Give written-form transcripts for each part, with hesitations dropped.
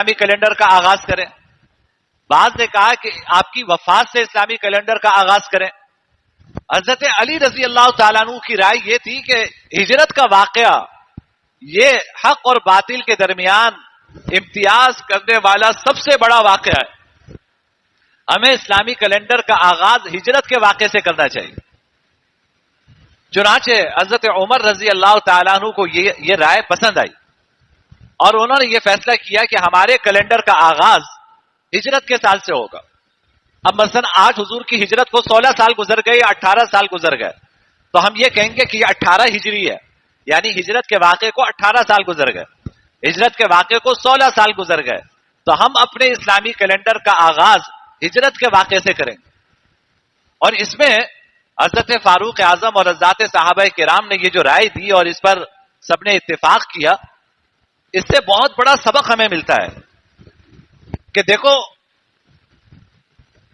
اسلامی کیلنڈر کا آغاز کریں، بعض نے کہا کہ آپ کی وفات سے اسلامی کیلنڈر کا آغاز کریں۔ حضرت علی رضی اللہ تعالیٰ عنہ کی رائے یہ تھی کہ ہجرت کا واقعہ یہ حق اور باطل کے درمیان امتیاز کرنے والا سب سے بڑا واقعہ ہے، ہمیں اسلامی کیلنڈر کا آغاز ہجرت کے واقعے سے کرنا چاہیے۔ چنانچہ حضرت عمر رضی اللہ تعالیٰ عنہ کو یہ رائے پسند آئی اور انہوں نے یہ فیصلہ کیا کہ ہمارے کیلنڈر کا آغاز ہجرت کے سال سے ہوگا۔ اب مثلا آج حضور کی ہجرت کو 16 سال گزر گئے یا 18 سال گزر گئے تو ہم یہ کہیں گے کہ یہ 18 ہجری ہے، یعنی ہجرت کے واقعے کو 18 سال گزر گئے، ہجرت کے واقعے کو 16 سال گزر گئے، تو ہم اپنے اسلامی کیلنڈر کا آغاز ہجرت کے واقعے سے کریں گے۔ اور اس میں حضرت فاروق اعظم اور حضرات صحابہ کرام نے یہ جو رائے دی اور اس پر سب نے اتفاق کیا، اس سے بہت بڑا سبق ہمیں ملتا ہے کہ دیکھو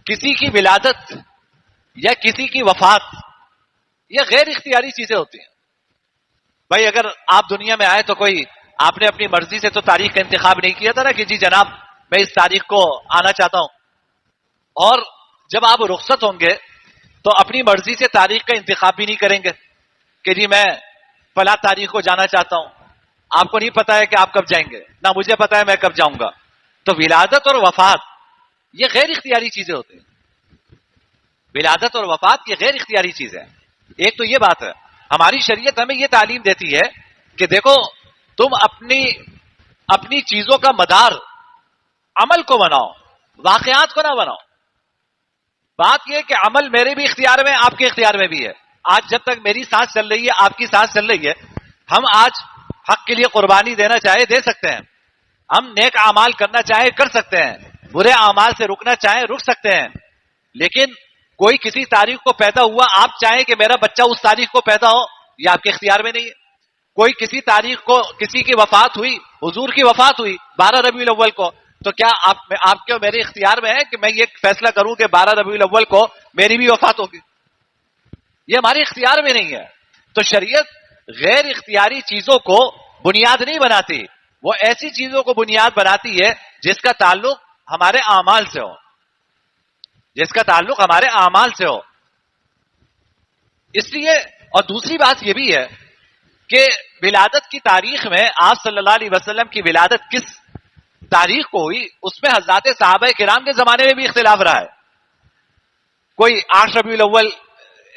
کسی کی ولادت یا کسی کی وفات یہ غیر اختیاری چیزیں ہوتی ہیں۔ بھائی اگر آپ دنیا میں آئے تو کوئی آپ نے اپنی مرضی سے تو تاریخ کا انتخاب نہیں کیا تھا نا کہ جی جناب میں اس تاریخ کو آنا چاہتا ہوں، اور جب آپ رخصت ہوں گے تو اپنی مرضی سے تاریخ کا انتخاب بھی نہیں کریں گے کہ جی میں فلاں تاریخ کو جانا چاہتا ہوں، آپ کو نہیں پتا ہے کہ آپ کب جائیں گے، نہ مجھے پتا ہے میں کب جاؤں گا۔ تو ولادت اور وفات یہ غیر اختیاری چیزیں ہوتی ہیں، ولادت اور وفات یہ غیر اختیاری چیز ہے۔ ایک تو یہ بات ہے، ہماری شریعت ہمیں یہ تعلیم دیتی ہے کہ دیکھو تم اپنی چیزوں کا مدار عمل کو بناؤ، واقعات کو نہ بناؤ۔ بات یہ کہ عمل میرے بھی اختیار میں آپ کے اختیار میں بھی ہے۔ آج جب تک میری سانس چل رہی ہے آپ کی سانس چل رہی ہے، ہم آج حق کے لیے قربانی دینا چاہے دے سکتے ہیں، ہم نیک اعمال کرنا چاہے کر سکتے ہیں، برے اعمال سے رکنا چاہے رک سکتے ہیں، لیکن کوئی کسی تاریخ کو پیدا ہوا آپ چاہیں کہ میرا بچہ اس تاریخ کو پیدا ہو، یہ آپ کے اختیار میں نہیں ہے۔ کوئی کسی تاریخ کو کسی کی وفات ہوئی، حضور کی وفات ہوئی 12 ربیع الاول کو، تو کیا آپ کے میرے اختیار میں ہے کہ میں یہ فیصلہ کروں کہ 12 ربیع الاول کو میری بھی وفات ہوگی؟ یہ ہمارے اختیار میں نہیں ہے۔ تو شریعت غیر اختیاری چیزوں کو بنیاد نہیں بناتی، وہ ایسی چیزوں کو بنیاد بناتی ہے جس کا تعلق ہمارے اعمال سے ہو، جس کا تعلق ہمارے اعمال سے ہو۔ اس لیے اور دوسری بات یہ بھی ہے کہ ولادت کی تاریخ میں آپ صلی اللہ علیہ وسلم کی ولادت کس تاریخ کو ہوئی اس میں حضرات صحابہ کرام کے زمانے میں بھی اختلاف رہا ہے۔ کوئی 8 ربیع الاول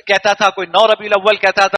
کہتا تھا، کوئی 9 ربیع الاول کہتا تھا،